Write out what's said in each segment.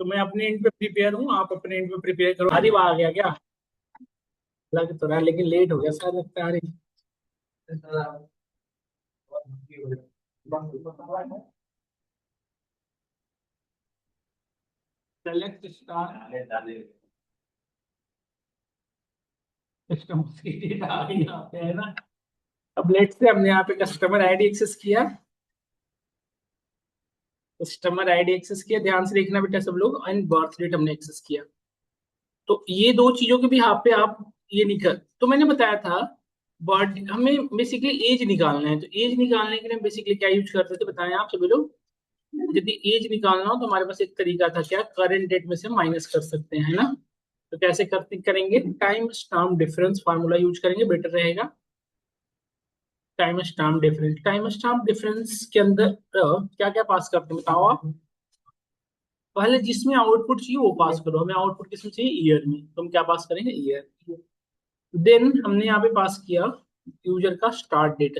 तो मैं अपने एंड पे प्रिपेयर हूँ, आप अपने एंड पे प्रिपेयर करो। अरे आ गया क्या? लग तो रहा है, लेकिन लेट हो गया शायद, लगता है। सेलेक्ट स्टार कस्टमर आ गई यहाँ पे, है ना। अब लेट से हमने यहाँ पे कस्टमर आईडी एक्सेस किया। कस्टमर आईडी एक्सेस किया, ध्यान से देखना बेटा सब लोग, एंड बर्थ डेट हमने एक्सेस किया। तो ये दो चीजों के भी यहाँ पे आप ये निकल, तो मैंने बताया था बर्थ हमें बेसिकली एज निकालना है। तो एज निकालने के लिए हम बेसिकली क्या यूज करते थे बताएं आप सभी लोग। यदि एज निकालना हो तो हमारे पास एक तरीका था, क्या करंट डेट में से माइनस कर सकते हैं, है ना। तो कैसे करते करेंगे, time stamp difference formula use करेंगे, बेटर रहेगा। टाइम स्टाम्प डिफरेंस के अंदर क्या क्या पास करते हैं बताओ आप। पहले जिसमें आउटपुट चाहिए वो पास करो, हमें आउटपुट किसमें चाहिए, ईयर में, तो हम क्या पास करेंगे, ईयर। देन हमने यहाँ पे पास किया यूजर का स्टार्ट डेट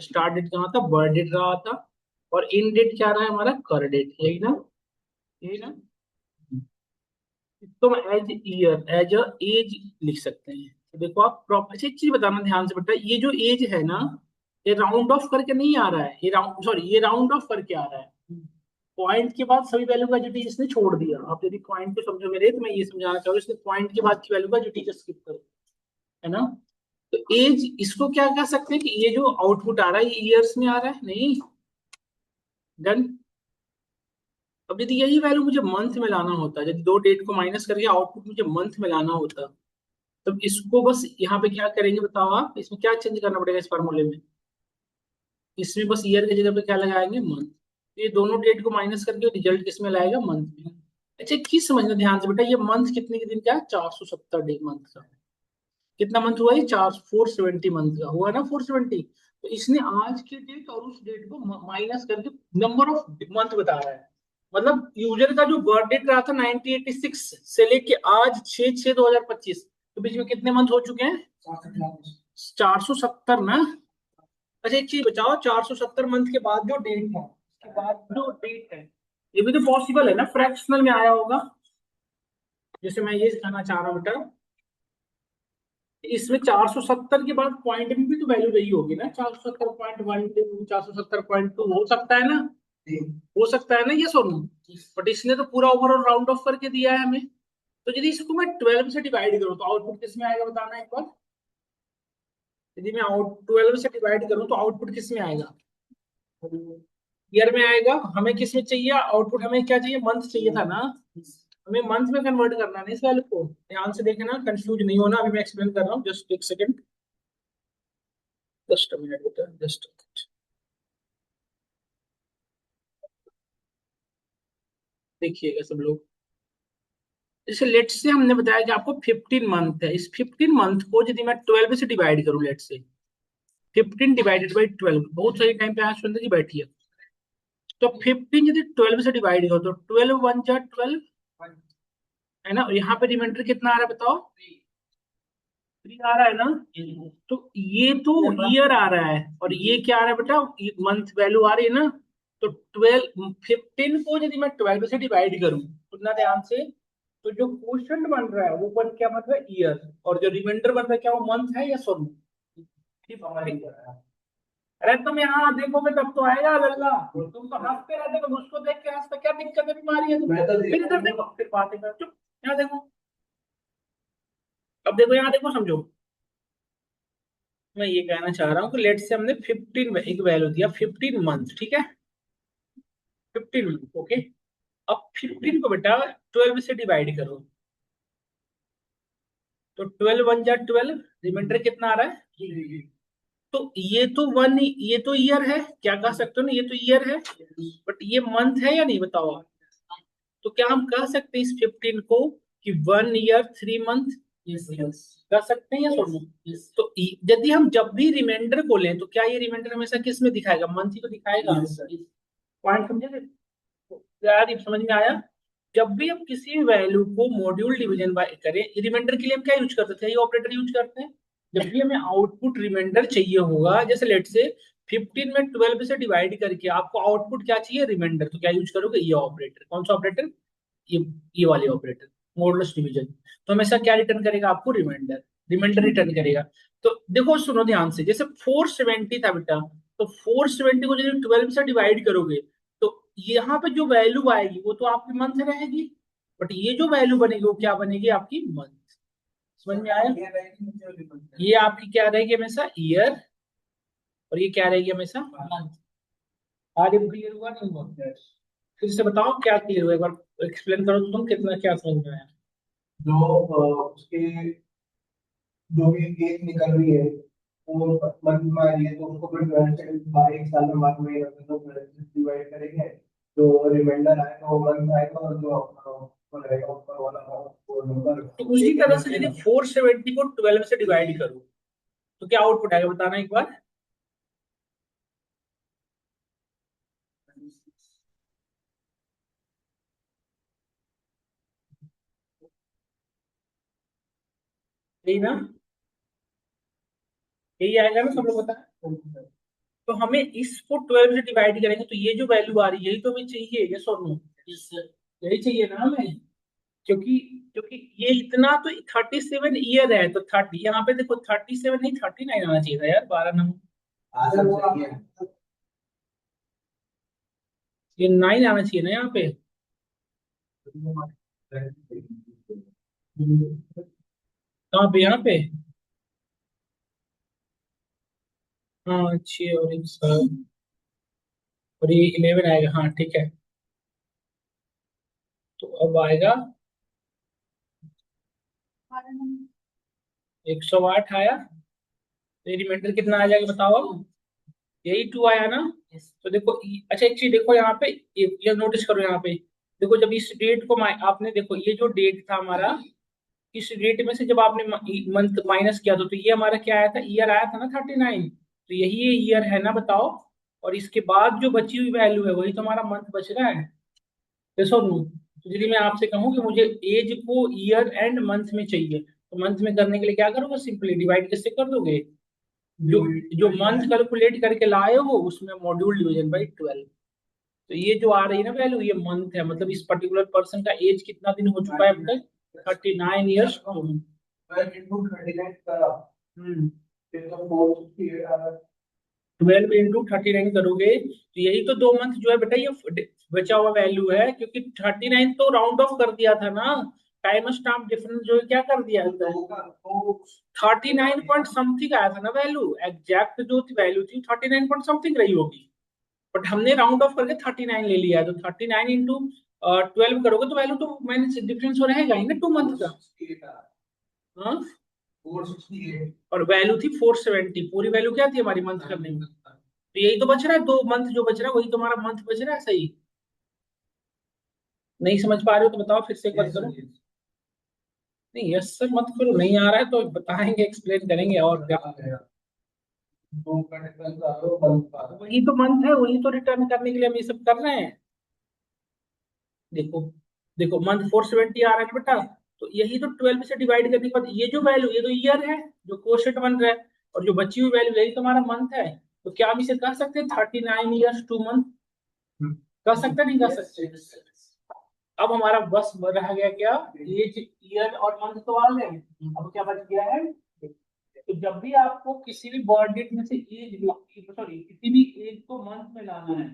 कहाँ था, बर्थ डेट रहा था। और इन डेट क्या रहा है हमारा, कर डेट, यही ना, यही ना। तो हम एज ईयर एज अ एज लिख सकते हैं। तो देखो आप प्रॉपर से एक चीज बताना ध्यान से बेटा, ये जो एज है ना, ये राउंड ऑफ करके नहीं आ रहा है, ये राउंड सॉरी ये राउंड ऑफ करके आ रहा है। पॉइंट के बाद सभी वैल्यू का जो टीचर इसने छोड़ दिया। आप यदि पॉइंट को समझो मेरे, तो मैं ये समझाना चाहूंगा, इसने पॉइंट के बाद की वैल्यू का जो टीचर स्किप करो, है ना। तो एज इसको क्या कह सकते हैं कि ये जो आउटपुट आ रहा है ये ईयर्स में आ रहा है, नहीं। डन। अब यदि यही वैल्यू मुझे मंथ में लाना होता, यदि दो डेट को माइनस करके आउटपुट मुझे मंथ में लाना होता, तब इसको बस यहाँ पे क्या करेंगे बताओ आप, इसमें क्या चेंज करना पड़ेगा इस फॉर्मूले में। इसमें बस ईयर की जगह पे क्या लगाएंगे, मंथ। ये दोनों डेट को माइनस करके रिजल्ट किस में लाएगा, मंथ में। अच्छा एक चीज समझना ध्यान से बेटा, ये मंथ कितने के दिन का है, 470 डे मंथ का। कितना मंथ हुआ, ये 470 मंथ का हुआ ना, 470। तो इसने आज के डेट और उस डेट को माइनस करके नंबर ऑफ मंथ बता रहा है। मतलब यूजर का जो बर्थ डेट रहा था 1986 से लेके आज 6/6/2025, तो बीच में कितने मंथ हो चुके हैं, 470 ना। अच्छा एक चीज बताओ, 470 मंथ के बाद जो डेट है, उसके बाद जो डेट है, ये भी तो पॉसिबल है ना, फ्रैक्शनल में आया होगा। जैसे मैं ये सिखाना चाह रहा हूँ बेटा, इसमें 470 के बाद पॉइंट में भी तो वैल्यू रही होगी ना, 470.12, 470.2 हो सकता है ना, हो सकता है ना, ये सुन। बट इसने तो पूरा ओवरऑल राउंड ऑफ करके दिया है हमें। तो यदि इसको मैं 12 से डिवाइड करूँ तो आउटपुट किस में आएगा बताना एक बार। यदि मैं आउट 12 से डिवाइड करूँ तो आउटपुट किस में आएगा, ईयर में आएगा। हमें किस में चाहिए आउटपुट, हमें क्या चाहिए, मंथ चाहिए था ना। हमें मंथ में कन्वर्ट करना है ना इस वैल्यू को, ध्यान से देखना, कंफ्यूज नहीं होना, अभी मैं एक्सप्लेन कर रहा हूँ, जस्ट एक सेकंड, जस्ट अ मिनट बेटा, जस्ट देखिएगा सब लोग। जैसे लेट से हमने बताया कि आपको 15 मंथ है, इस 15 मंथ को यदि मैं 12 से डिवाइड करूं, लेट से 15 डिवाइडेड बाई 12, बहुत सही टाइम पे आज सुंदर जी बैठिए। तो 15 यदि 12 से डिवाइड हो तो 12 1 जा 12, है ना। और यहाँ पे रिमाइंडर कितना आ रहा है बताओ, 3 आ रहा है ना। तो ये तो ईयर आ रहा है, और ये क्या आ रहा है बेटा, मंथ वैल्यू आ रही है ना। तो 15 को यदि मैं 12 से डिवाइड करूं, सुनना ध्यान से, तो जो क्वेश्चन बन रहा है वो बन क्या बन रहा है, ईयर। और जो रिमाइंडर बन रहा है क्या वो मंथ है या सॉरी। अरे तुम यहाँ देखोगे तब तो आएगा लल्ला, तुम तो हंसते रहते हो, मुझको देख के हंसते, क्या दिक्कत है, बीमारी है तुमको, फिर इधर देखो, फिर बातें कर, चुप। यहाँ देखो, अब देखो यहाँ देखो, समझो। मैं ये कहना चाह रहा हूँ कि लेट से हमने 15 में एक वैल्यू दिया, 15 मंथ, ठीक है, 15 मंथ, ओके। अब 15 को बेटा 12 से डिवाइड करो, तो 12 1 जा 12, रिमाइंडर कितना आ रहा है। तो ये तो वन, ये तो ईयर है, क्या कह सकते हो ना, ये तो ईयर है, बट ये मंथ है या नहीं बताओ आप। तो क्या हम कह सकते हैं इस 15 को कि 1 ईयर 3 मंथ, कर सकते हैं या सुनो। तो यदि हम जब भी रिमाइंडर को लें तो क्या ये रिमाइंडर हमेशा किस में दिखाएगा, मंथ ही तो दिखाएगा। पॉइंट समझे, तो यार ये समझ में आया। जब भी हम किसी वैल्यू को मॉड्यूल डिवीजन बाय करें, रिमाइंडर के लिए हम क्या यूज करते थे, ये ऑपरेटर यूज करते हैं। जब भी हमें आउटपुट रिमाइंडर चाहिए होगा, जैसे लेट से 15 में 12 से डिवाइड करके आपको आउटपुट क्या चाहिए, रिमाइंडर, तो क्या यूज करोगे, ये ऑपरेटर, कौन सा ऑपरेटर, ये ये वाले ऑपरेटर, मॉडुलस डिवीजन। तो हमेशा क्या रिटर्न करेगा आपको? रिमाइंडर, रिमाइंडर रिटर्न करेगा। तो देखो सुनो ध्यान से, जैसे 470 था बेटा, तो 470 को यदि 12 से डिवाइड करोगे तो यहाँ पे जो वैल्यू आएगी वो तो आपकी मंथ रहेगी, बट ये जो वैल्यू बनेगी वो क्या बनेगी? आपकी मंथ। समझ में आया? ये आपकी क्या रहेगी हमेशा? ईयर। और ये क्या रहेगी हमेशा? मंथ। आगे क्लियर हुआ नहीं हुआ? फिर से बताओ क्या क्लियर हुआ, एक बार एक्सप्लेन करो तो तुम, कितना क्या समझ में आया? जो उसके जो भी केस निकल रही है वो मंथ में आ रही है, तो उसको फिर 12 से एक साल में बाद में डिवाइड करेंगे। जो रिमाइंडर आएगा वो मंथ आएगा, और जो वो रहेगा ऊपर वाला वो नंबर। तो उसी तरह से यदि 470 को 12 से डिवाइड करो तो क्या आउटपुट आएगा बताना एक बार। यही ना? यही आएगा ना, सब लोग बताएं। तो हमें इसको 12 से डिवाइड करेंगे तो ये जो वैल्यू आ रही है यही तो हमें चाहिए, ये और नो? यही चाहिए ना हमें, क्योंकि क्योंकि ये इतना तो 37 ईयर है, तो 30 यहाँ पे देखो 37 नहीं 39 आना चाहिए था यार, 12 नंबर, ये 9 आना चाहिए ना यहाँ पे। कहाँ पे? यहाँ पे। हाँ 6 और 1 7 और ये 11 आएगा, हाँ ठीक है। तो अब आएगा 108 आया, तो रिमाइंडर कितना आ जाएगा बताओ अब? यही 2 आया ना? तो देखो अच्छा एक चीज देखो यहाँ पे, ये नोटिस करो यहाँ पे। देखो जब इस डेट को आपने देखो, ये जो डेट था हमारा, इस डेट में से जब आपने मंथ माइनस किया तो ये हमारा क्या आया था? ईयर आया था ना 39, तो यही ये ईयर है ना बताओ। और इसके बाद जो बची हुई वैल्यू है वही तो हमारा मंथ बच रहा है। देखो नो, तो यदि मैं आपसे कहूँ कि मुझे एज को ईयर एंड मंथ में चाहिए, तो मंथ में करने के लिए क्या करोगे? सिंपली डिवाइड कैसे कर दोगे? जो जो मंथ कैलकुलेट करके लाए हो उसमें मॉड्यूल डिवीजन बाई 12। तो ये जो आ रही है ना वैल्यू, ये मंथ है, मतलब इस पर्टिकुलर पर्सन का एज कितना दिन हो चुका है अब तक? 39 ईयर्स। 12 into 39 करोगे तो यही तो 2 मंथ जो है बेटा, ये बचा हुआ वैल्यू है, क्योंकि 39 तो राउंड ऑफ कर दिया था ना। टाइम स्टाम्प डिफरेंस जो है क्या कर दिया था? 39 पॉइंट समथिंग आया था ना वैल्यू, एग्जैक्ट जो वैल्यू थी 39 पॉइंट समथिंग रही होगी, बट हमने राउंड ऑफ करके 39 ले लिया है। तो 39 इंटू 12 करोगे तो वैल्यू तो मैंने डिफरेंस हो रहेगा ही ना 2 मंथ का। हाँ 468 और वैल्यू थी 470, पूरी वैल्यू क्या थी हमारी मंथ करने में? तो यही तो बच रहा है, 2 मंथ जो बच रहा है वही तो हमारा मंथ बच रहा है, सही? नहीं समझ पा रहे हो तो बताओ फिर से एक बार करो। नहीं यस सर मत करो, नहीं आ रहा है तो बताएंगे, एक्सप्लेन करेंगे और क्या। वही तो मंथ है, वही तो रिटर्न करने के लिए हम ये सब कर रहे हैं। देखो देखो मंथ 470 आ रहा है बेटा, तो यही तो 12 से डिवाइड करने के बाद ये जो वैल्यू, ये तो ईयर है जो कोशेट बन रहा है, और जो बची हुई वैल्यू यही तो हमारा मंथ है। तो क्या हम इसे कह सकते हैं 39 ईयर्स 2 मंथ? कह सकते नहीं कह सकते? अब हमारा बस रह गया क्या? एज, ईयर और मंथ तो आ गए, अब क्या बच गया है? तो जब भी आपको किसी भी बर्थ डेट में से एज, सॉरी किसी भी एज को मंथ में लाना है,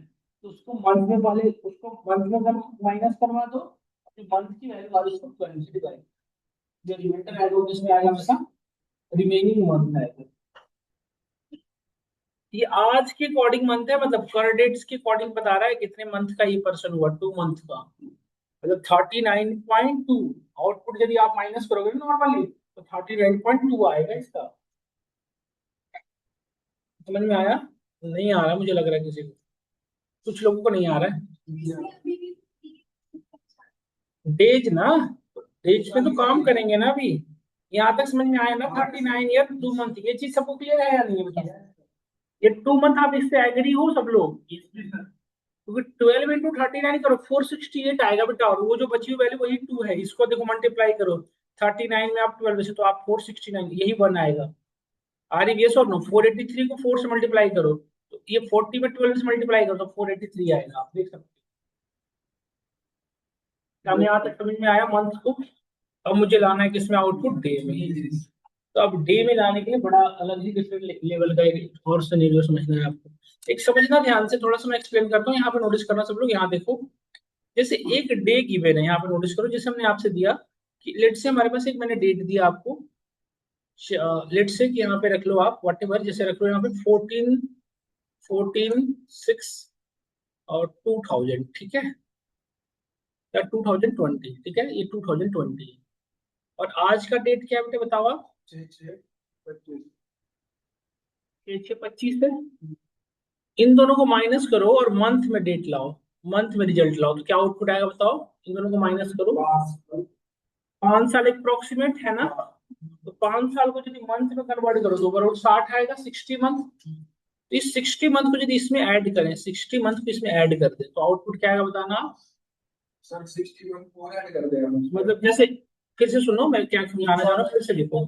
तो उसको मंथ में पहले उसको मंथ में माइनस करवा दो, तो मंथ की वैल्यू आ रही है उसको 12 से डिवाइड, जो रिमाइंडर आएगा वो किसमें आएगा हमेशा? रिमेनिंग मंथ आएगा। ये आज के अकॉर्डिंग मंथ है, मतलब कर डेट्स के अकॉर्डिंग बता रहा है कितने मंथ का ये पर्सन हुआ, 2 मंथ का, मतलब 39.2। आउटपुट यदि आप माइनस करोगे नॉर्मली तो 39.2 आएगा इसका। समझ में आया? नहीं आ रहा मुझे लग रहा है किसी को, कुछ लोगों को नहीं आ रहा है। डेज ना, डेज पे तो काम करेंगे ना अभी। यहाँ तक समझ में आया ना? 39 ईयर 2 मंथ, ये चीज सबको क्लियर है या नहीं है बताओ? ये 2 मंथ आप इससे एग्री हो सब लोग? क्योंकि 12 into 39 करो 468 आएगा बेटा, और वो जो बची हुई वैल्यू वही 2 है, इसको देखो मल्टीप्लाई करो 39 में आप 12 से, तो आप 469 यही 1 आएगा। आ रही यस और नो? 483 को 4 से मल्टीप्लाई करो तो ये 40 में 12 से मल्टीप्लाई करो तो 483 आएगा, आप देख सकते हमें यहाँ तक समझ में आया मंथ को। अब मुझे लाना है किसमें, आउटपुट डे में। तो अब डे में लाने के लिए बड़ा अलग ही डिफरेंट लेवल का एक और सिनेरियो समझना है आपको। एक समझना ध्यान से, थोड़ा सा मैं एक्सप्लेन करता हूँ, यहाँ पे नोटिस करना सब लोग। यहाँ देखो, जैसे एक डे गिवन है, यहाँ पे नोटिस करो, जैसे हमने आपसे दिया कि लेट से हमारे पास एक मैंने डेट दिया आपको, लेट से कि यहाँ पे रख लो आप वट एवर, जैसे रख लो यहाँ पे 14 6 और 2000, ठीक है, या 2020, ठीक है, ये 2020। और आज का डेट क्या है बेटे बताओ आप? 6/6/25। 6/6/25 है। इन दोनों को माइनस करो और मंथ में डेट लाओ, मंथ में रिजल्ट लाओ, तो क्या आउटपुट आएगा बताओ? इन दोनों को माइनस करो। 5 साल अप्रोक्सीमेट है ना, तो 5 साल को यदि मंथ में कन्वर्ट करो तो ओवरऑल 60 आएगा, 60 मंथ। तो इस 60 मंथ को यदि इसमें ऐड करें, 60 मंथ को इसमें ऐड कर दे, तो आउटपुट क्या आएगा बताना? सर 61 को ऐड कर देगा मतलब जैसे, फिर से सुनो मैं क्या समझाना चाह रहा हूँ, फिर से देखो,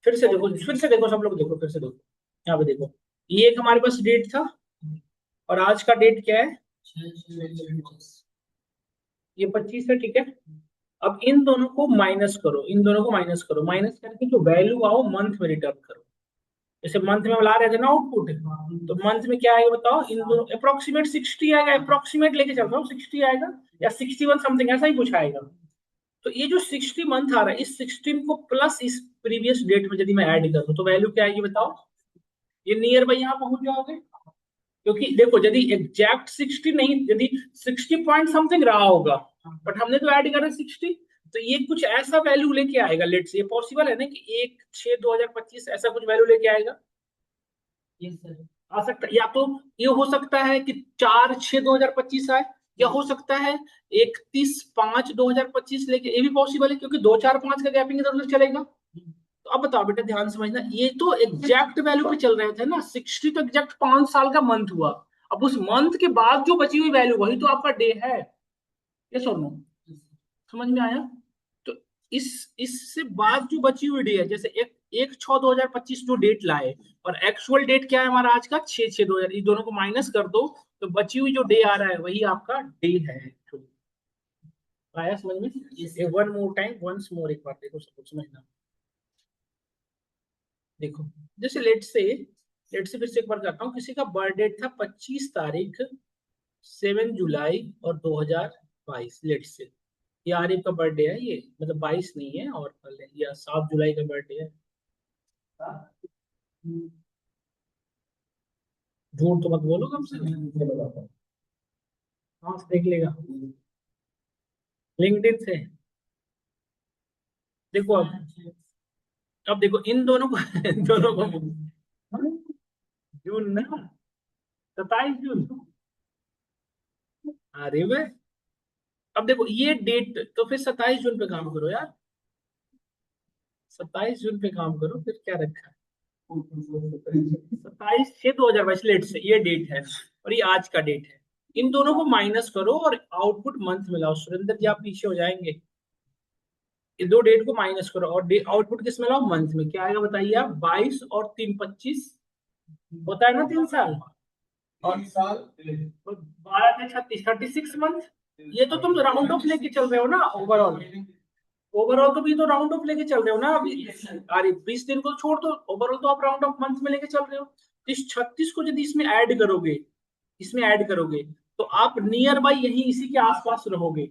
फिर से देखो, फिर से देखो सब लोग, देखो फिर से देखो, यहाँ पे देखो, ये एक हमारे पास डेट था और आज का डेट क्या है? ये 25 है, ठीक है। अब इन दोनों को माइनस करो, इन दोनों को माइनस करो, माइनस करके जो वैल्यू आओ मंथ में रिटर्न करो। जैसे मंथ में ला रहे थे ना आउटपुट, तो मंथ में क्या आएगा बताओ? इन दोनों अप्रोक्सीमेट 60 आएगा, अप्रोक्सीमेट लेके चल रहा हूँ, 60 आएगा या 61 समथिंग ऐसा ही कुछ आएगा। तो ये जो 60 मंथ आ रहा है, इस 16 को प्लस इस प्रीवियस डेट में यदि मैं ऐड करूं तो वैल्यू क्या आएगी बताओ? ये नियर बाई यहाँ पहुंच जाओगे, क्योंकि देखो यदि एग्जैक्ट 60 नहीं, यदि 60 पॉइंट समथिंग रहा होगा, बट हमने तो ऐड करा 60, तो ये कुछ ऐसा वैल्यू लेके आएगा। लेट से ये पॉसिबल है ना कि 1/6/2025 ऐसा कुछ वैल्यू लेके आएगा? आ सकता है, या तो ये हो सकता है कि 4/6/2025 आए, या हो सकता है 31/5/2025 लेके, ये भी पॉसिबल है क्योंकि 2 4 5 का गैपिंग इधर उधर चलेगा। तो अब बताओ बेटा, ध्यान समझना, ये तो एग्जैक्ट वैल्यू पे चल रहे थे ना, 60 तो एग्जैक्ट 5 साल का मंथ हुआ। अब उस मंथ के बाद जो बची हुई वैल्यू वही तो आपका डे है, ये सुनो, समझ में आया? तो इस इससे बाद जो बची हुई डे है, जैसे 1/6/2025 जो डेट लाए, और एक्चुअल डेट क्या है हमारा आज का? 6/6/2000, ये दोनों को माइनस कर दो, तो बची हुई जो डे आ रहा है वही आपका डे है एक्चुअली। आया समझ में? One more time, once more, एक बार देखो सब कुछ समझना। देखो, जैसे लेट से फिर से एक बार करता हूँ, किसी का बर्थडे था 25 तारीख 7 जुलाई और 2022, लेट से, ये आरिफ का बर्थडे है, ये मतलब 22 नहीं है और कल है, या 7 जुलाई का बर्थडे है। झूठ तो मत बोलो कम से कम। हाँ देख लेगा लिंक्डइन से। देखो अब देखो इन दोनों को इन दोनों को जून ना, 27 जून। अरे वे, अब देखो ये डेट, तो फिर 27 जून पे काम करो यार, 27 जून पे काम करो, फिर क्या रखा है? 27/6/2022 लेट से ये डेट है, और ये आज का डेट है। इन दोनों को माइनस करो और आउटपुट मंथ में लाओ। सुरेंद्र जी आप पीछे हो जाएंगे, ये दो डेट को माइनस करो और आउटपुट किस में लाओ? मंथ में। क्या आएगा बताइए आप? 22 और 3 25 होता है ना, 3 साल, और 3 साल। 12 36 ये तो तुम राउंड ऑफ लेके चल रहे हो ना ओवरऑल, ओवरऑल तो भी तो राउंड ऑफ लेके चल रहे हो ना अभी। अरे 20 दिन को छोड़ दो, ओवरऑल तो आप राउंड ऑफ मंथ में लेके चल रहे हो। तो इस 36 को यदि इसमें ऐड करोगे, इसमें ऐड करोगे, तो आप नियर बाई यही इसी के आसपास रहोगे,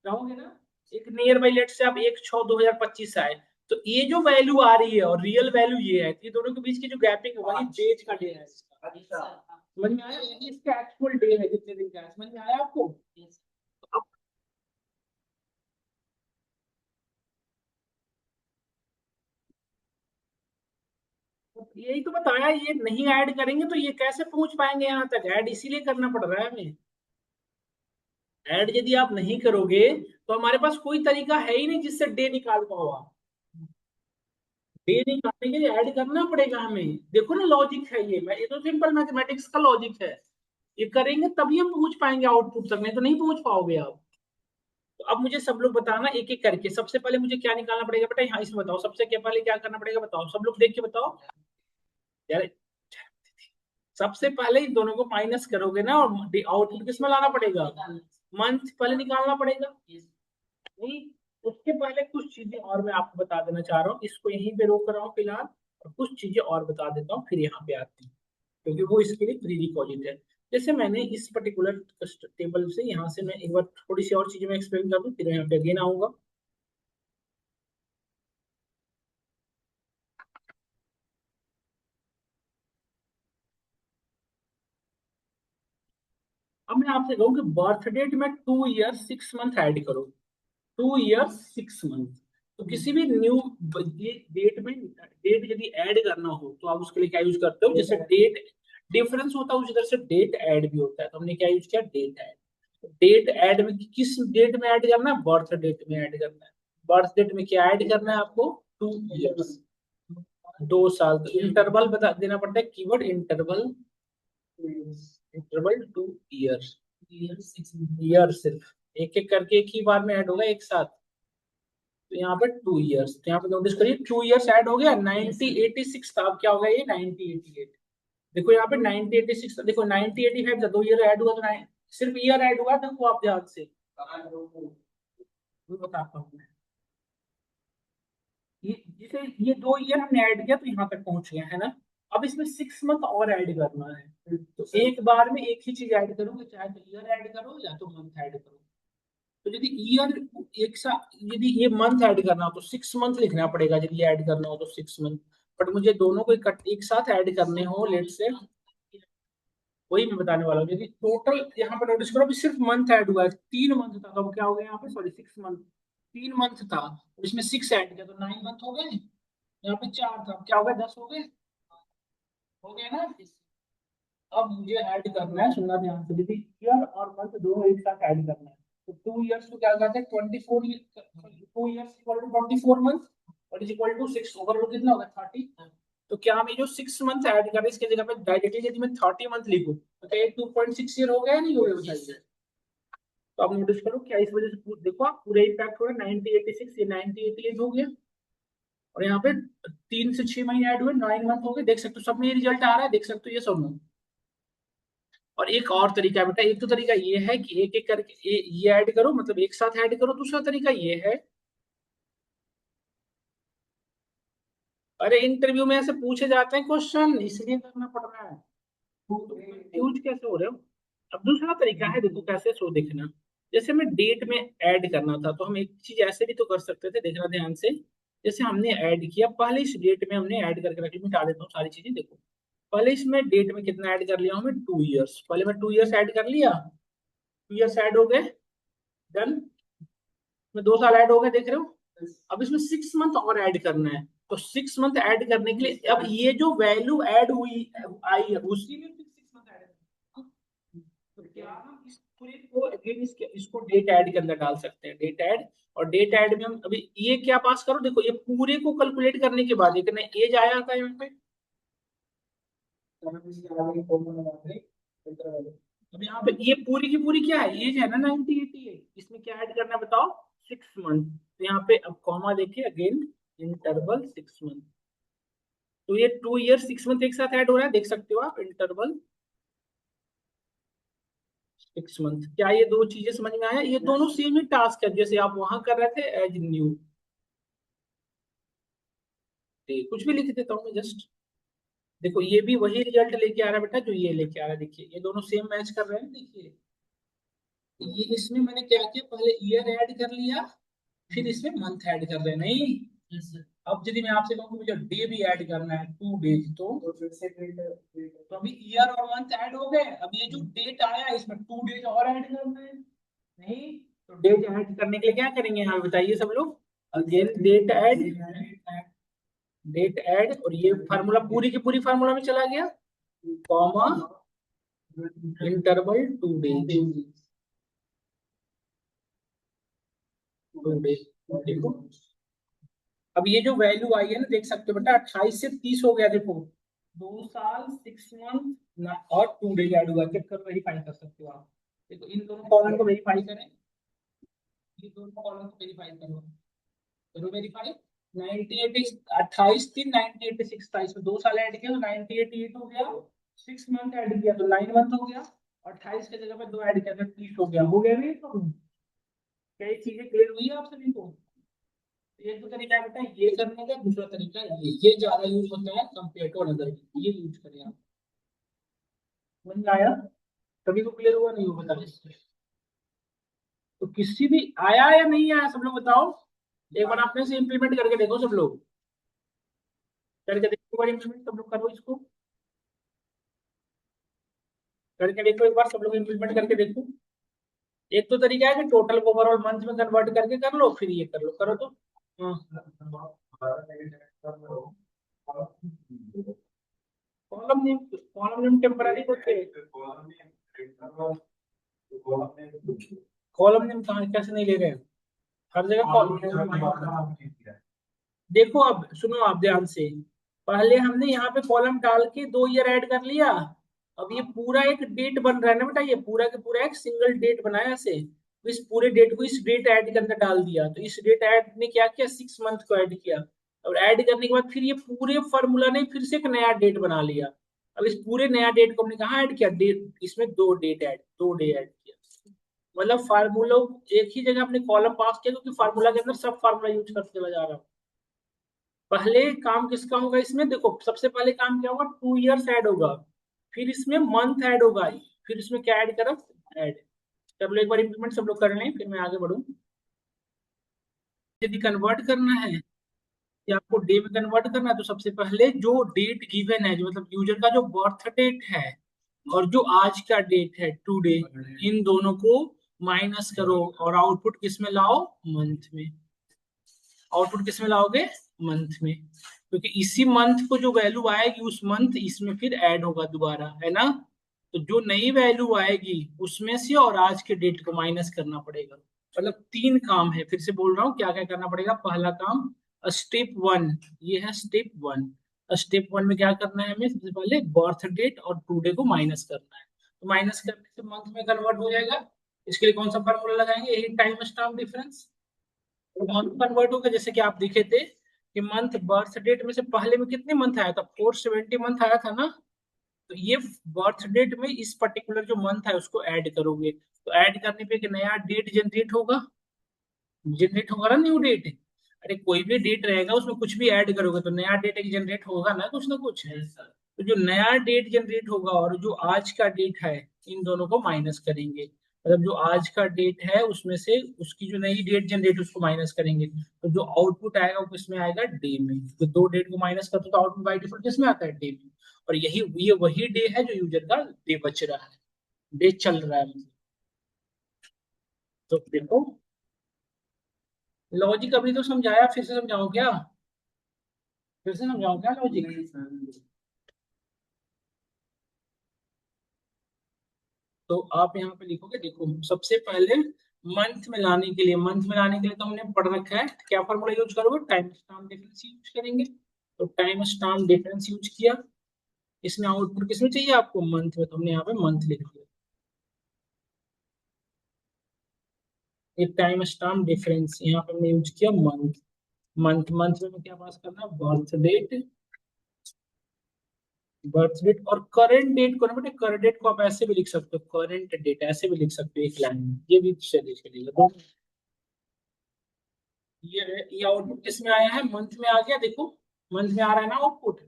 रहोगे ना। एक नियर बाई लेट से आप 1/6/2025 आए, तो ये जो वैल्यू आ रही है और रियल वैल्यू ये है, ये दोनों के बीच की जो गैपिंग है वही डेज का डे है इसका। अच्छा। समझ में आया? ये इसका एक्चुअल डे है जितने दिन का है, समझ में आया आपको? तो अब यही तो बताया, ये नहीं ऐड करेंगे तो ये कैसे पहुंच पाएंगे यहाँ तक? ऐड इसीलिए करना पड़ रहा है हमें। ऐड यदि आप नहीं करोगे तो हमारे पास कोई तरीका है ही नहीं जिससे डे निकाल पाओ आप। डे निकालने के लिए ऐड करना पड़ेगा हमें। देखो ना लॉजिक है ये तो सिंपल मैथमेटिक्स का लॉजिक है। ये करेंगे तभी हम पहुंच पाएंगे आउटपुट तक, नहीं तो नहीं पहुंच पाओगे आप। तो अब मुझे सब लोग बताना एक एक करके, सबसे पहले मुझे क्या निकालना पड़ेगा बेटा? यहाँ इसमें बताओ, सबसे क्या पहले क्या करना पड़ेगा बताओ, सब लोग देख के बताओ यार। सबसे पहले इन दोनों को माइनस करोगे ना, और आउटपुट किसमें लाना पड़ेगा? मंथ पहले निकालना पड़ेगा। नहीं, उसके पहले कुछ चीजें और मैं आपको बता देना चाह रहा हूँ, इसको यहीं पे रोक रहा हूँ फिलहाल, और कुछ चीजें और बता देता हूँ फिर यहाँ पे आती हूँ, क्योंकि वो इसके लिए प्री रिक्विजिट है। जैसे मैंने इस पर्टिकुलर टेबल से यहाँ से मैं एक बार थोड़ी सी और चीजें मैं एक्सप्लेन कर दूँ, फिर यहाँ पे अगेन आऊंगा। अब मैं आपसे कहूँ कि बर्थ डेट में 2 ईयर 6 मंथ ऐड करो, 2 ईयर 6 मंथ। तो किसी भी न्यू ये डेट में डेट यदि ऐड करना हो तो आप उसके लिए क्या यूज करते हो, जैसे डेट डिफरेंस होता है उसी तरह से डेट ऐड भी होता है, तो हमने क्या यूज किया, डेट ऐड। डेट ऐड में किस डेट में ऐड करना है, बर्थ डेट में ऐड करना है। बर्थ डेट में क्या ऐड करना है आपको, 2 ईयर्स, 2 साल। तो इंटरवल बता देना पड़ता है, keyword interval, interval 2 year, year सिर्फ एक एक करके एक ही बार में ऐड होगा एक साथ। तो यहाँ पे 2 ईयर्स, तो यहाँ पे नोटिस करिए 2 ईयर्स ऐड हो गया, 9086 था, अब क्या हो गया ये 9088। देखो यहाँ पे 9086 देखो 9085 था, 2 ईयर ऐड हुआ तो सिर्फ ईयर ऐड हुआ, देखो आप ध्यान से वो बताता हूँ मैं। ये जिसे ये 2 ईयर हमने ऐड किया तो यहाँ तक पहुंच गया है ना। अब इसमें 6 मंथ और ऐड करना है, तो एक बार में एक ही चीज ऐड करोगे, चाहे तो ईयर ऐड करो या तो मंथ ऐड करो। तो यदि ईयर एक साथ, यदि ये मंथ ऐड करना हो तो 6 मंथ लिखना पड़ेगा, यदि ये ऐड करना हो तो 6 मंथ। बट मुझे दोनों को एक साथ ऐड करने हो, लेट से वही मैं बताने वाला हूँ। यदि टोटल यहाँ पे नोटिस करो, अभी सिर्फ मंथ ऐड हुआ है, 3 मंथ था, तो अब क्या हो गया यहाँ पे, सॉरी 6 मंथ, 3 मंथ था, इसमें 6 ऐड किया तो 9 मंथ हो गए। यहाँ पे 4 था, अब क्या हो गया, 10 हो गए, हो गया ना। अब मुझे ऐड करना है, सुनना ध्यान से, यदि ईयर और मंथ दोनों एक साथ ऐड करना है तो 2 ईयर्स को क्या कहते हैं, 24, 2 ईयर्स इक्वल टू 24 मंथ, और इज इक्वल टू 6, ओवरऑल कितना होगा 30। तो क्या हम ये जो 6 मंथ ऐड करें, इसके जगह पे डायरेक्टली यदि मैं 30 मंथ लिखूं तो क्या ये 2.6 ईयर हो गया, नहीं हो गया बताइए। तो आप नोटिस करो क्या इस वजह से देखो आप पूरे इम्पैक्ट हो रहा है, 9086 ये 9088 हो गया, और यहाँ पे 3 से 6 महीने ऐड हुए, 9 मंथ हो गए, देख सकते हो सब में ये रिजल्ट आ रहा है, देख सकते हो ये सब में। और एक और तरीका है बेटा, एक तो तरीका ये है कि एक एक करके ये ऐड करो, मतलब एक साथ ऐड करो, दूसरा तरीका ये है, अरे इंटरव्यू में ऐसे पूछे जाते हैं क्वेश्चन, इसलिए करना पड़ रहा है, कंफ्यूज कैसे हो रहे हो। अब दूसरा तरीका है, देखो कैसे, सो देखना, जैसे मैं डेट में ऐड करना था तो हम एक चीज ऐसे भी तो कर सकते थे, देखना ध्यान से। जैसे हमने ऐड किया पहले, इस डेट में हमने ऐड करके रख लिया, मिटा देता हूँ सारी चीजें, देखो पहले इसमें डेट में कितना ऐड कर लिया हूँ मैं, 2 ईयर्स, पहले मैं 2 ईयर्स ऐड कर लिया, 2 ईयर्स ऐड हो गए, डन, में 2 साल ऐड हो गए, देख रहे हो। अब इसमें 6 मंथ और ऐड करना है, तो 6 मंथ ऐड करने के लिए अब ये जो वैल्यू ऐड हुई आई है उसी में फिर 6 मंथ ऐड करना है। तो क्या हम इस पूरे को अगेन इसको डेट ऐड के अंदर डाल सकते हैं, डेट ऐड। और डेट ऐड में हम अभी ये क्या पास करो, देखो ये पूरे को कैलकुलेट करने के बाद इतना एज आया था यहाँ पे, अब यहाँ पे ये पूरी की पूरी क्या है, एज है ना 9088, इसमें क्या ऐड करना है बताओ, 6 मंथ। तो यहाँ पे अब कॉमा देखिए अगेन, इंटरवल 6 मंथ, तो ये 2 ईयर 6 मंथ एक साथ ऐड हो रहा है, देख सकते हो आप, इंटरवल 6 मंथ। क्या ये दो चीजें समझ में आया, ये दोनों सेम ही टास्क है जैसे आप वहां कर रहे थे, एज न्यू, कुछ भी लिख देता हूँ मैं जस्ट। देखो ये भी वही रिजल्ट लेके आ रहा है बेटा जो ये लेके आ रहा है, देखिए ये दोनों सेम मैच कर रहे हैं, देखिए ये इसमें मैंने क्या किया, पहले ईयर ऐड कर लिया, फिर इसमें मंथ ऐड कर देना, नहीं। Yes, sir. अब यदि मैं आपसे कहूँ कि मुझे डे भी ऐड करना है, 2 डेज, तो फिर से तो अभी ईयर और मंथ ऐड हो गए, अब ये जो डेट आया इसमें 2 डेज और ऐड करना है, नहीं। तो डेट ऐड करने के लिए क्या करेंगे, हाँ बताइए सब लोग, again date add, date add, और ये फार्मूला पूरी की पूरी फार्मूला में चला गया, कॉमा इंटरवल 2 डेज, 2 डेज, देखो अब ये जो वैल्यू आई है ना, देख सकते हो बेटा 28 से 30 हो गया, देखो 2 साल 6 मंथ और 2 डेज ऐड हुआ, चेक कर वेरीफाई कर सकते हो आप। देखो इन दोनों कॉलम को वेरीफाई करें, ये दोनों कॉलम को वेरीफाई करो, करो वेरीफाई। 98 28 3 1986 था, इसमें 2 साल ऐड किया तो 9888 हो गया, 6 मंथ ऐड किया तो 9 मंथ हो गया, और 28 की जगह पे 2 ऐड किया तो 30 हो गया, हो गया नहीं तो कई चीजें क्लियर हुई है आप सभी को? एक तो तरीका है बेटा ये करने का, दूसरा तरीका ये ज्यादा यूज होता है कंपेयर टू अनदर, ये यूज करें आप। समझ में आया? सभी को क्लियर हुआ नहीं हुआ बता दीजिए। तो किसी भी आया या नहीं आया सब लोग बताओ, एक बार आपने से इम्प्लीमेंट करके देखो सब लोग, करके देखो एक बार इम्प्लीमेंट सब लोग करो इसको, करके देखो एक बार सब लोग इम्प्लीमेंट करके देखो। एक तो तरीका है कि टोटल को ओवरऑल मंथ में कन्वर्ट करके कर लो, फिर ये कर लो, करो तो। हाँ, कॉलम नेम टेम्पररी होते हैं। कॉलम नेम कहाँ कैसे नहीं ले रहे हैं, हर जगह कॉलम। देखो अब सुनो आप ध्यान से, पहले हमने यहाँ पे कॉलम डाल के 2 ईयर ऐड कर लिया, अब ये पूरा एक डेट बन रहा है ना बेटा, ये पूरा के पूरा एक सिंगल डेट बनाया ऐसे, तो इस पूरे डेट को इस डेट ऐड के अंदर डाल दिया, तो इस डेट ऐड ने क्या किया 6 मंथ को ऐड किया। और ऐड करने के बाद फिर ये पूरे फॉर्मूला ने फिर से एक नया डेट बना लिया। अब इस पूरे नया डेट को हमने कहाँ ऐड किया, डेट, इसमें 2 डेट ऐड, 2 डे ऐड किया। मतलब फार्मूला एक ही जगह अपने कॉलम पास किया, क्योंकि फार्मूला के अंदर सब फार्मूला यूज करते चला जा रहा हूँ। पहले काम किसका होगा इसमें, देखो सबसे पहले काम क्या होगा, 2 ईयर्स ऐड होगा, फिर इसमें मंथ ऐड होगा, फिर इसमें क्या ऐड करा, ऐड। चलो एक बार इंप्लीमेंट सब लोग कर लें, फिर मैं आगे बढ़ूँ। यदि कन्वर्ट करना है या आपको डे में कन्वर्ट करना है, तो सबसे पहले जो डेट गिवन है, जो मतलब यूजर का जो बर्थ डेट है और जो आज का डेट है टुडे, इन दोनों को माइनस करो और आउटपुट किस में लाओ, मंथ में। आउटपुट किस में लाओगे, मंथ में, क्योंकि इसी मंथ को जो वैल्यू आएगी उस मंथ इसमें फिर ऐड होगा दोबारा, है ना। तो जो नई वैल्यू आएगी उसमें से और आज के डेट को माइनस करना पड़ेगा। मतलब 3 काम है, फिर से बोल रहा हूँ क्या क्या करना पड़ेगा। पहला काम स्टेप 1, ये है स्टेप 1। स्टेप 1 में क्या करना है, हमें सबसे पहले बर्थ डेट और टुडे को माइनस करना है, तो माइनस करने से मंथ में कन्वर्ट हो जाएगा। इसके लिए कौन सा फॉर्मूला लगाएंगे, यही time stamp difference. Month convert होगा, जैसे कि आप दिखे थे कि मंथ बर्थ डेट में से पहले में कितने मंथ आया था, 470 मंथ आया था ना। तो ये बर्थ डेट में इस पर्टिकुलर जो मंथ है उसको ऐड करोगे, तो ऐड करने पे एक नया डेट जनरेट होगा, जनरेट होगा ना न्यू डेट। अरे कोई भी डेट रहेगा उसमें कुछ भी ऐड करोगे तो नया डेट एक जनरेट होगा ना कुछ है। तो जो नया डेट जनरेट होगा और जो आज का डेट है, इन दोनों को माइनस करेंगे। मतलब जो आज का डेट है उसमें से उसकी जो नई डेट जनरेट उसको माइनस करेंगे, तो जो आउटपुट आएगा वो किसमें आएगा, डे में। तो 2 डेट को माइनस करते तो आउटपुट बाई डिफॉल्ट किसमें आता है, डे में। और यही ये वही डे है जो यूजर का डे बच रहा है, डे चल रहा है मतलब। तो देखो लॉजिक अभी तो समझाया, फिर से समझाऊं क्या, फिर से समझाऊं क्या लॉजिक। तो आप यहाँ पे लिखोगे, देखो सबसे पहले मंथ में लाने के लिए तो हमने पढ़ रखा है क्या फॉर्मूला यूज करोगे, टाइम स्टैम्प डिफरेंस यूज करेंगे। तो टाइम स्टैम्प डिफरेंस यूज किया, इसमें आउटपुट किसमें चाहिए आपको, मंथ में, तो हमने यहाँ पे मंथ लिख दिया। एक टाइम स्टैम्प डिफरेंस यहाँ पे हमने यूज किया मंथ। मंथ में क्या पास करना है, बर्थ डेट, बर्थ डेट और करंट डेट को ना बेटे, करंट डेट को आप ऐसे भी लिख सकते हो, करंट डेट ऐसे भी लिख सकते हो एक लाइन में, ये भी चलेगा तो। ये आउटपुट किसमें आया है, मंथ में आ गया, देखो मंथ में आ रहा है ना आउटपुट।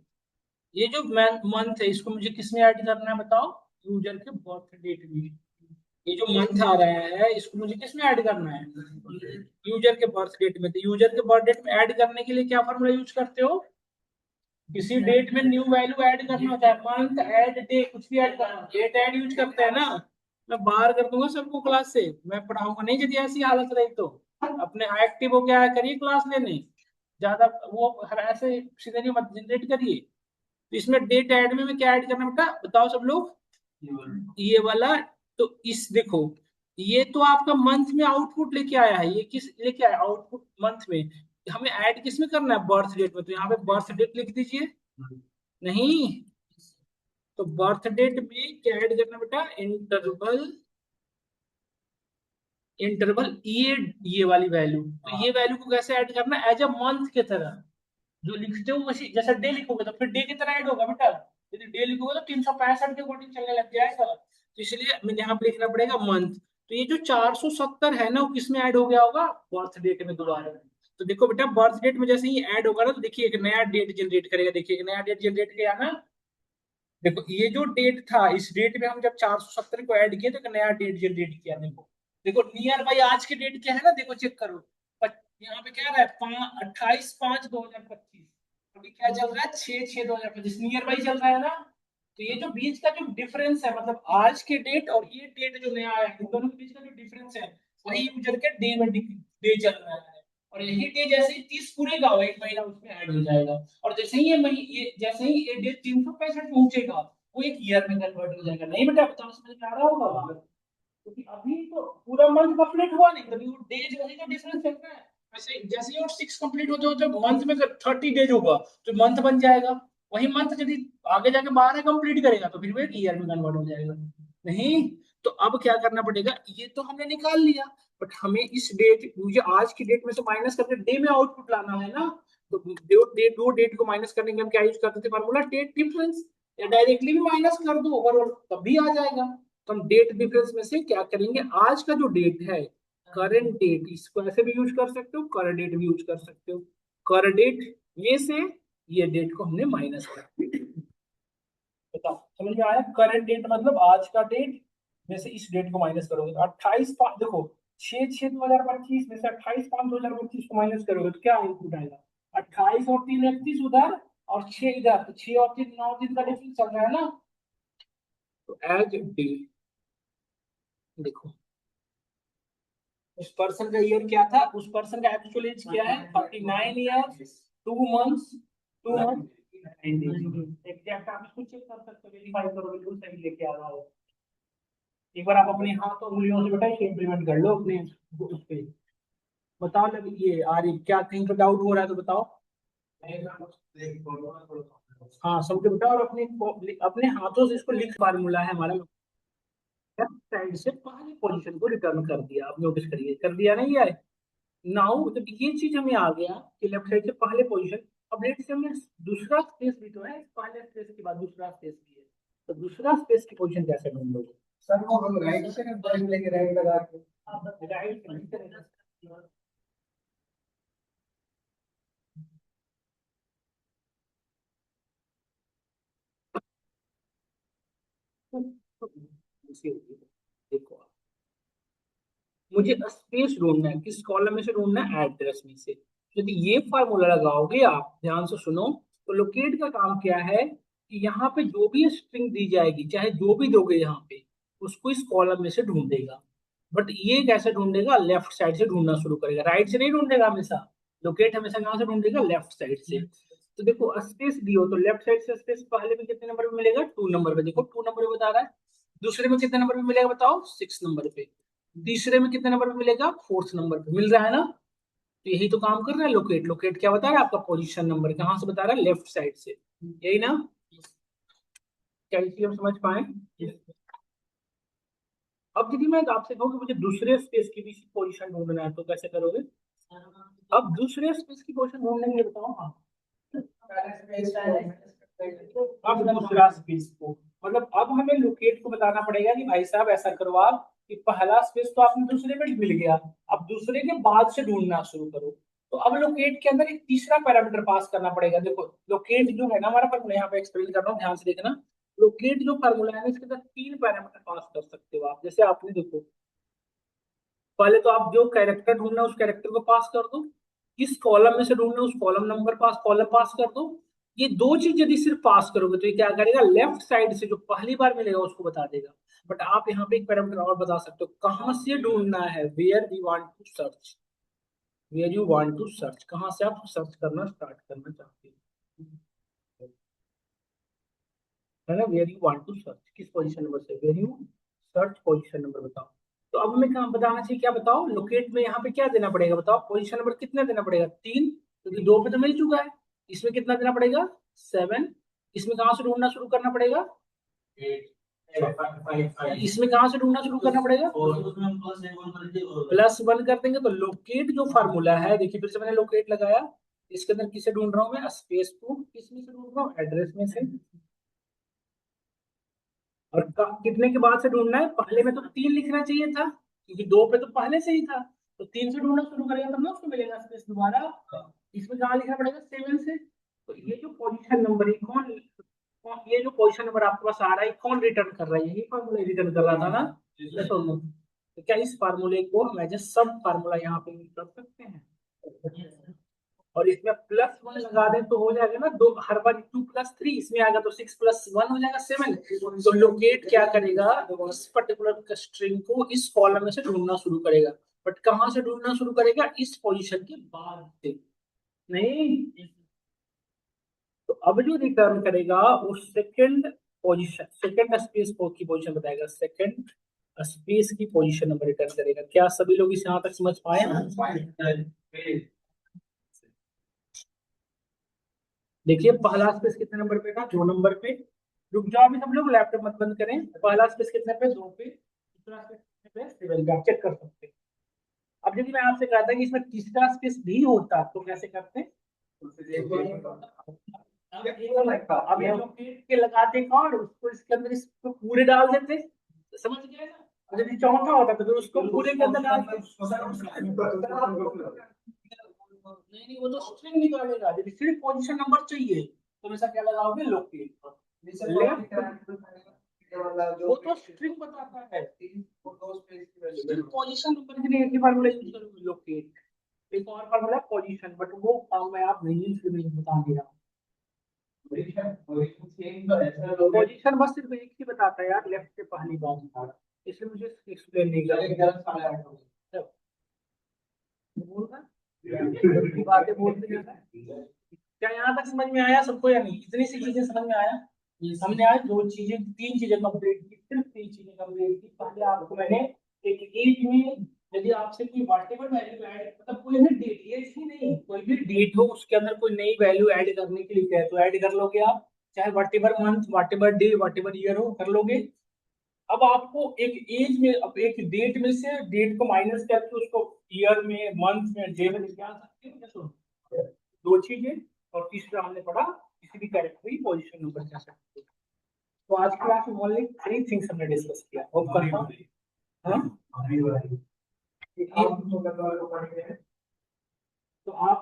ये जो मंथ है इसको मुझे किसमें ऐड करना है बताओ, यूजर के बर्थ डेट में। ये जो मंथ आ रहा है इसको मुझे किसमें ऐड करना है, यूजर के बर्थ डेट में। तो यूजर के बर्थ डेट में ऐड करने के लिए क्या फॉर्मूला यूज करते हो, किसी डेट में न्यू वैल्यू ऐड करना होता है, मंथ ऐड डे, कुछ भी ऐड करना, डेट ऐड यूज करते हैं ना। मैं बाहर कर दूंगा सबको क्लास से, मैं पढ़ाऊंगा नहीं यदि ऐसी हालत रही तो। अपने एक्टिव हो क्या करिए क्लास लेने, ज्यादा वो ऐसे सीनरी मत जनरेट करिए। तो इसमें डेट ऐड में मैं क्या ऐड करना बेटा बताओ सब लोग, ये वाला। तो इस देखो ये तो आपका मंथ में आउटपुट लेके आया है, ये किस लेके आया आउटपुट मंथ में, हमें ऐड किस में करना है, बर्थ डेट में। तो यहाँ पे बर्थ डेट लिख दीजिए, नहीं तो बर्थ डेट में क्या ऐड करना बेटा, इंटरवल, इंटरवल ये वाली वैल्यू। तो ये वैल्यू को कैसे ऐड करना है, एज अ मंथ के तरह जो लिखते हो वैसे, जैसे डे लिखोगे तो फिर डे की तरह ऐड होगा बेटा। यदि डे लिखोगे तो 365 के अकॉर्डिंग चलने लग जाएगा, तो इसलिए हमें यहाँ पे लिखना पड़ेगा मंथ। तो ये जो 470 है ना, वो किस में ऐड हो गया होगा, बर्थ डेट में दोबारा। तो देखो बेटा, बर्थ डेट में जैसे ही ऐड होगा ना, तो देखिए एक नया डेट जनरेट करेगा, देखिए एक नया डेट जनरेट किया ना। देखो ये जो डेट था, इस डेट में हम जब 470 को ऐड किए तो एक नया डेट जनरेट किया। देखो देखो नियर बाई आज की डेट क्या है ना, देखो चेक करो। यहाँ पे क्या रहा है, 28/5/2025। अभी क्या चल रहा है, 6/6/2025, नियर बाई चल रहा है ना। तो ये जो बीच का जो डिफरेंस है, मतलब आज के डेट और ये डेट जो नया है, इन दोनों के बीच का जो डिफरेंस है, वही यूजर के डे में डे चल रहा है। और यही डे जैसे ही 30 पूरेगा, वो एक महीना उसमें ऐड हो जाएगा। और जैसे ही ये जैसे ही ये डे 365 पहुंचेगा, वो एक ईयर में कन्वर्ट हो जाएगा। नहीं बेटा, बताओ समझ में आ रहा होगा? क्योंकि अभी तो पूरा मंथ कंप्लीट हुआ नहीं, तभी वो डेज वही तो डिफरेंस चल रहा है। वैसे जैसे ही और 6 कंप्लीट हो, जब मंथ में 30 डेज होगा तो मंथ बन जाएगा। वही मंथ यदि आगे जाके 12 कंप्लीट करेगा तो फिर वो एक ईयर में कन्वर्ट हो जाएगा। नहीं, तो अब क्या करना पड़ेगा, ये तो हमने निकाल लिया, बट हमें इस डेट, मुझे आज की डेट में से माइनस करके डे में आउटपुट लाना है ना। तो दो डेट को माइनस करने के हम क्या यूज करते थे, फार्मूला डेट डिफरेंस। या डायरेक्टली भी माइनस कर दो ओवरऑल, तब भी आ जाएगा। तो हम डेट डिफरेंस में से क्या करेंगे, आज का जो डेट है, करंट डेट, इसको ऐसे भी यूज कर सकते हो, करंट डेट भी यूज कर सकते हो। करंट डेट ये से ये डेट को हमने माइनस कर दिया। बताओ समझ में आया? करंट डेट मतलब आज का डेट में से इस डेट को माइनस करोगे तो 28/5, देखो 6/6/2025 में से 28/5/2025 को माइनस करोगे तो क्या इनपुट आएगा, 28 और 3 31 उधर, और 6 इधर, तो 6 और 3 9 दिन का डिफरेंस चल रहा है ना। तो एज डे, देखो उस पर्सन का ईयर क्या था, उस पर्सन का एक्चुअल एज क्या है, 39 ईयर 2 मंथ्स 2 मंथ। एग्जैक्ट आप इसको चेक कर सकते हो, वेरीफाई करो, बिल्कुल सही लेके आ रहा हो। एक बार आप अपने हाथ और उंगलियों से बेटा इसे इम्प्लीमेंट कर लो अपने उस पे। बताओ लग ये आ रही, क्या कहीं पर डाउट हो रहा है तो बताओ। हाँ समझो बेटा, और अपने अपने हाथों से इसको लिख, फार्मूला है हमारा, लेफ्ट साइड से पहली पोजीशन को रिटर्न कर दिया। आप नोटिस करिए, कर दिया ना ये। नाउ जब ये चीज हमें आ गया कि लेफ्ट साइड से पहले पोजीशन, अब लेट से हमने दूसरा स्पेस भी तो है, पहले स्पेस के बाद दूसरा स्पेस भी है, तो दूसरा स्पेस की पोजीशन कैसे ढूंढोगे? सर वो हम राइट से पॉइंट लेके राइट लगा के राइट, देखो मुझे स्पेस ढूंढना है, किस कॉलम में से ढूंढना है, एड्रेस में से। यदि ये फार्मूला लगाओगे आप, ध्यान से सुनो, तो लोकेट का काम क्या है कि यहाँ पे जो भी स्ट्रिंग दी जाएगी, चाहे जो भी दोगे यहाँ पे, उसको इस कॉलम में से ढूंढेगा। बट ये कैसे ढूंढेगा, लेफ्ट साइड से ढूंढना शुरू करेगा, राइट से नहीं ढूंढेगा हमेशा। लोकेट हमेशा कहाँ से ढूंढेगा, लेफ्ट साइड से। तो देखो स्पेस दियो तो लेफ्ट साइड से स्पेस पहले में कितने नंबर पे मिलेगा, 2 नंबर पे, देखो 2 नंबर पे बता रहा है। दूसरे में कितने नंबर पे मिलेगा बताओ, 6 नंबर पे। तीसरे में कितने नंबर पे मिलेगा, 4th नंबर पे मिल रहा है ना। तो यही तो काम कर रहा है लोकेट। लोकेट क्या बता रहा है, आपका पोजीशन नंबर कहाँ से बता रहा है, लेफ्ट साइड से, यही ना। क्या इसलिए हम समझ पाए? अब यदि मैं आपसे कहूँ कि मुझे दूसरे स्पेस की भी पोजीशन ढूंढना है तो कैसे करोगे? अब दूसरे स्पेस की पोजीशन ढूंढने के लिए बताओ। हाँ, अब दूसरा स्पेस को, मतलब अब हमें लोकेट को बताना पड़ेगा कि भाई साहब ऐसा करो आप कि पहला स्पेस तो आपने दूसरे में मिल गया, अब दूसरे के बाद से ढूंढना शुरू करो। तो अब लोकेट के अंदर एक तीसरा पैरामीटर पास करना पड़ेगा। देखो लोकेट जो है ना हमारा, पर मैं यहाँ पे एक्सप्लेन कर रहा हूँ, ध्यान से देखना। लोकेट जो फार्मूला है ना, इसके अंदर 3 पैरामीटर पास कर सकते हो आप। जैसे आपने देखो, पहले तो आप जो कैरेक्टर ढूंढना है उस कैरेक्टर को पास कर दो, किस कॉलम में से ढूंढना है उस कॉलम नंबर पास, कॉलम पास कर दो। ये दो चीज यदि सिर्फ पास करोगे तो ये क्या करेगा, लेफ्ट साइड से जो पहली बार मिलेगा उसको बता देगा। बट आप यहाँ पे एक पैरामीटर और बता सकते हो, कहाँ से ढूंढना है, where we want to search, where you want to search, कहाँ से आप सर्च करना स्टार्ट करना चाहते हो, है ना। Where you want to search, किस पोजीशन नंबर से, where you search position number बताओ। तो अब हमें कहाँ बताना चाहिए, क्या बताओ, लोकेट में यहाँ पे क्या देना पड़ेगा बताओ, पोजीशन नंबर कितना देना पड़ेगा, 3, क्योंकि 2 पे तो मिल चुका है। इसमें कितना देना पड़ेगा, 7। इसमें कहाँ से ढूंढना शुरू करना पड़ेगा, इसमें कहाँ से ढूंढना शुरू करना पड़ेगा, +1 कर देंगे। तो लोकेट जो फार्मूला है, देखिए फिर से मैंने लोकेट लगाया, इसके अंदर किसे ढूंढ रहा हूँ मैं, स्पेस को किस में से ढूंढ रहा हूँ, एड्रेस में से। और कितने के बाद से ढूंढना है, पहले में तो 3 लिखना चाहिए था, क्योंकि 2 पे तो पहले से ही था, तो 3 से ढूंढना शुरू करेगा तब ना उसको मिलेगा स्पेस दोबारा। इसमें कहाँ लिखना पड़ेगा 7 से। तो ये जो पोजीशन नंबर है ये जो पोजीशन नंबर आपके पास आ रहा है कौन रिटर्न कर रहा है, यही फार्मूला रिटर्न कर रहा था ना। तो क्या इस फार्मूले को हम एज ए सब फार्मूला यहाँ पे यूज कर सकते हैं, और इसमें +1 लगा दें तो हो जाएगा ना, दो हर बार 2+3 इसमें आएगा तो 6+1 हो जाएगा 7। तो लोकेट क्या करेगा, इस पर्टिकुलर स्ट्रिंग को इस कॉलम में से ढूंढना शुरू करेगा, बट कहाँ से ढूंढना शुरू करेगा, इस पोजीशन के बाद से नहीं। तो अब जो रिटर्न करेगा वो सेकंड पोजीशन, सेकंड स्पेस की पोजीशन बताएगा, सेकंड स्पेस की पोजीशन नंबर रिटर्न करेगा। क्या सभी लोग इसे यहाँ तक समझ पाए ना? देखिए पहला स्पेस कितने नंबर पे था, 2 नंबर पे। रुक जाओ अभी सब लोग, लैपटॉप मत बंद करें। पहला स्पेस कितने पे, 2 पे। दूसरा स्पेस कितने पे, 7 पे। आप चेक कर सकते हैं। अब यदि मैं आपसे कहता कि इसमें तीसरा स्पेस भी होता तो कैसे करते? अब ये लोकेट के लगाते कौन, उसको इसके अंदर इसको पूरे डाल देते, समझ गए ना। और यदि चौथा होता तो फिर उसको पूरे के अंदर डालते। नहीं नहीं, वो तो स्ट्रिंग निकालेगा। यदि सिर्फ पोजीशन नंबर चाहिए तो हमेशा क्या लगाओगे, लोकेट। वो तो स्ट्रिंग बताता है, सिर्फ पोजीशन नंबर के लिए एक ही फार्मूला यूज करोगे, लोकेट। एक और फार्मूला पोजीशन, बट वो काम मैं आप नहीं इसलिए बता दे रहा हूँ। पोजीशन बस सिर्फ एक ही बताता है यार, लेफ्ट से पहली बात, इसलिए मुझे एक्सप्लेन नहीं करना। बातें बोलते जाना है। क्या यहाँ तक समझ में आया सबको या नहीं? इतनी सी चीजें समझ में आया। हमने आज 3 चीजें कंप्लीट की, सिर्फ 3 चीजें कंप्लीट की। पहले आपको मैंने एक एज में यदि आपसे कोई वॉटेवर वैल्यू ऐड, मतलब कोई भी डेट, एज ही नहीं, कोई भी डेट हो उसके अंदर कोई नई वैल्यू ऐड करने के लिए कहे तो ऐड कर लोगे आप, चाहे whatever month, whatever day, whatever year हो, कर लोगे। अब आपको एक एज में, अब एक डेट में से डेट को माइनस करके उसको ईयर में, मंथ में, डे में निकाल सकते हो। सुनो, 2 चीजें, और तीसरा हमने पढ़ा किसी भी कैरेक्टर की पोजीशन नंबर क्या सकते हो। तो आज की क्लास में ओनली 3 थिंग्स हमने डिस्कस किया। होप करता हूं हाँ? तो आप